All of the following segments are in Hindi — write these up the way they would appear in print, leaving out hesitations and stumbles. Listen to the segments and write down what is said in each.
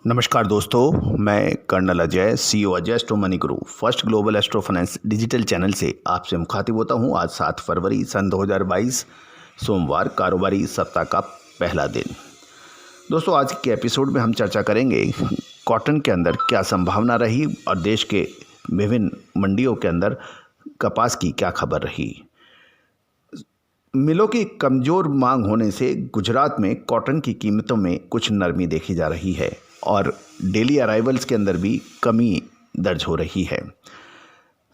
नमस्कार दोस्तों, मैं colonel Ajay, CEO Ajay astro money guru first global astro finance digital channel से आपसे मुखातिब होता हूं। आज 7 फरवरी सन 2022 सोमवार, कारोबारी सप्ताह का पहला दिन। दोस्तों, आज के एपिसोड में हम चर्चा करेंगे कॉटन के अंदर क्या संभावना रही और देश के विभिन्न मंडियों के अंदर कपास की क्या खबर रही। मिलों की कमज़ोर मांग होने से गुजरात में कॉटन की कीमतों में कुछ नरमी देखी जा रही है और डेली अराइवल्स के अंदर भी कमी दर्ज हो रही है।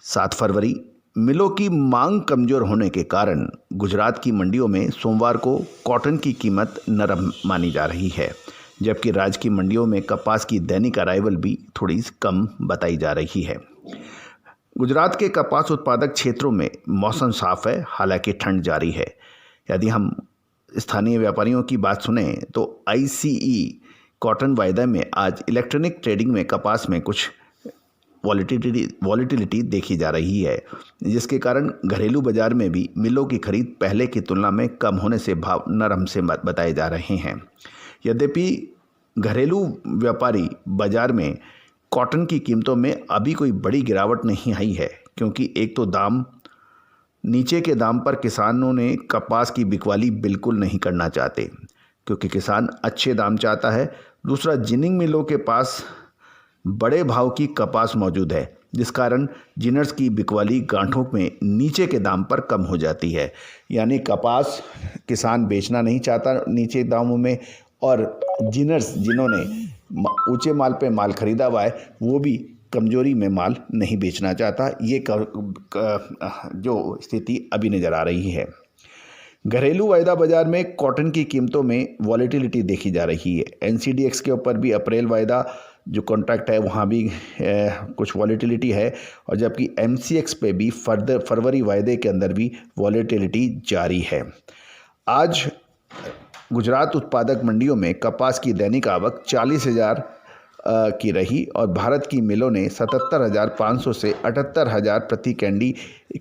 7 फरवरी मिलों की मांग कमज़ोर होने के कारण गुजरात की मंडियों में सोमवार को कॉटन की कीमत नरम मानी जा रही है, जबकि राज्य की मंडियों में कपास की दैनिक अराइवल भी थोड़ी कम बताई जा रही है। गुजरात के कपास उत्पादक क्षेत्रों में मौसम साफ है, हालांकि ठंड जारी है। यदि हम स्थानीय व्यापारियों की बात सुने तो आईसीई कॉटन वायदा में आज इलेक्ट्रॉनिक ट्रेडिंग में कपास में कुछ वॉलीटिलिटी देखी जा रही है, जिसके कारण घरेलू बाजार में भी मिलों की खरीद पहले की तुलना में कम होने से भाव नरम से बताए जा रहे हैं। यद्यपि घरेलू व्यापारी बाजार में कॉटन की कीमतों में अभी कोई बड़ी गिरावट नहीं आई है, क्योंकि एक तो नीचे के दाम पर किसानों ने कपास की बिकवाली बिल्कुल नहीं करना चाहते, क्योंकि किसान अच्छे दाम चाहता है। दूसरा, जिनिंग मिलों के पास बड़े भाव की कपास मौजूद है, जिस कारण जिनर्स की बिकवाली गांठों में नीचे के दाम पर कम हो जाती है। यानी कपास किसान बेचना नहीं चाहता नीचे दामों में, और जिनर्स जिन्होंने ऊंचे माल पे माल खरीदा हुआ है वो भी कमजोरी में माल नहीं बेचना चाहता। ये जो स्थिति अभी नज़र आ रही है। घरेलू वायदा बाजार में कॉटन की कीमतों में वॉलेटिलिटी देखी जा रही है। एनसीडीएक्स के ऊपर भी अप्रैल वायदा जो कॉन्ट्रैक्ट है वहाँ भी कुछ वॉलेटिलिटी है, और जबकि एमसीएक्स पे भी फरवरी वायदे के अंदर भी वॉलेटिलिटी जारी है। आज गुजरात उत्पादक मंडियों में कपास की दैनिक आवक 40,000 की रही और भारत की मिलों ने 77,500 से 78,000 प्रति कैंडी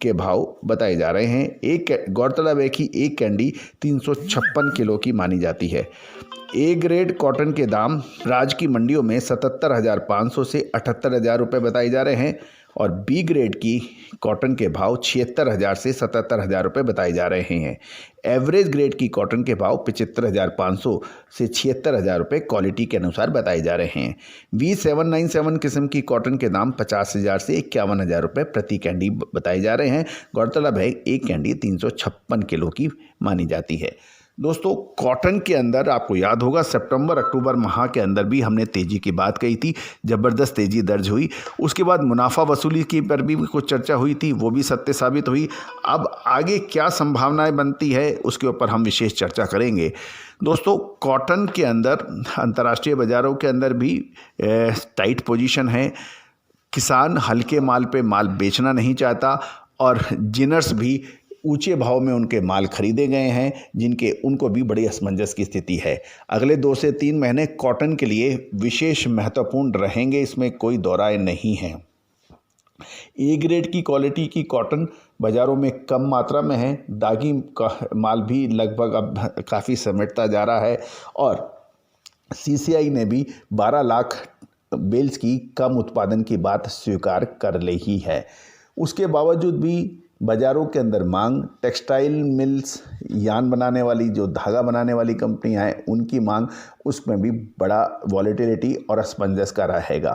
के भाव बताए जा रहे हैं। गौरतलब है कि एक कैंडी 356 किलो की मानी जाती है। ए ग्रेड कॉटन के दाम राज्य की मंडियों में 77,500 से 78,000 रुपये बताए जा रहे हैं, और बी ग्रेड की कॉटन के भाव 76,000 से 77,000 रुपये बताए जा रहे हैं। एवरेज ग्रेड की कॉटन के भाव 75,500 से 76,000 रुपये क्वालिटी के अनुसार बताए जा रहे हैं। V797 किस्म की कॉटन के दाम 50,000 से 51,000 रुपये प्रति कैंडी बताए जा रहे हैं। गौरतलब है एक कैंडी 356 किलो की मानी जाती है। दोस्तों, कॉटन के अंदर आपको याद होगा सितंबर अक्टूबर माह के अंदर भी हमने तेज़ी की बात कही थी, ज़बरदस्त तेज़ी दर्ज हुई। उसके बाद मुनाफा वसूली की पर भी कुछ चर्चा हुई थी, वो भी सत्य साबित हुई। अब आगे क्या संभावनाएं बनती है उसके ऊपर हम विशेष चर्चा करेंगे। दोस्तों, कॉटन के अंदर अंतर्राष्ट्रीय बाज़ारों के अंदर भी टाइट पोजीशन है। किसान हल्के माल पे माल बेचना नहीं चाहता, और जिनर्स भी ऊंचे भाव में उनके माल खरीदे गए हैं, उनको भी बड़ी असमंजस की स्थिति है। अगले 2 से 3 महीने कॉटन के लिए विशेष महत्वपूर्ण रहेंगे, इसमें कोई दो राय नहीं है। ए ग्रेड की क्वालिटी की कॉटन बाज़ारों में कम मात्रा में है। दागी का माल भी लगभग अब काफ़ी समेटता जा रहा है, और सीसीआई ने भी 12 लाख बेल्स की कम उत्पादन की बात स्वीकार कर ली है। उसके बावजूद भी बाज़ारों के अंदर मांग, टेक्सटाइल मिल्स, यान बनाने वाली जो धागा बनाने वाली कंपनियां हैं उनकी मांग, उसमें भी बड़ा वॉलेटिलिटी और असमंजस का रहेगा।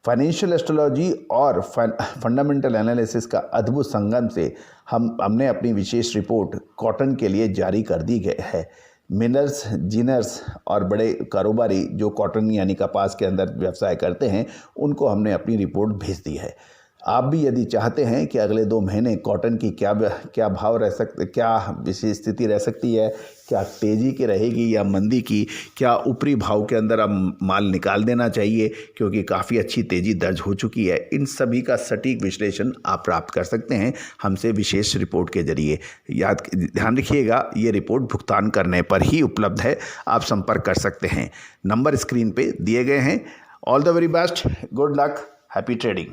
फाइनेंशियल एस्ट्रोलॉजी और फंडामेंटल एनालिसिस का अद्भुत संगम से हमने अपनी विशेष रिपोर्ट कॉटन के लिए जारी कर दी गई है। मिलर्स, जिनर्स और बड़े कारोबारी जो कॉटन यानी कपास के अंदर व्यवसाय करते हैं, उनको हमने अपनी रिपोर्ट भेज दी है। आप भी यदि चाहते हैं कि अगले 2 महीने कॉटन की क्या भाव रह सकते, क्या विशेष स्थिति रह सकती है, क्या तेज़ी की रहेगी या मंदी की, क्या ऊपरी भाव के अंदर अब माल निकाल देना चाहिए, क्योंकि काफ़ी अच्छी तेज़ी दर्ज हो चुकी है, इन सभी का सटीक विश्लेषण आप प्राप्त कर सकते हैं हमसे विशेष रिपोर्ट के जरिए। ध्यान रखिएगा, ये रिपोर्ट भुगतान करने पर ही उपलब्ध है। आप संपर्क कर सकते हैं, नंबर स्क्रीन पर दिए गए हैं। All the very best, good luck, happy trading.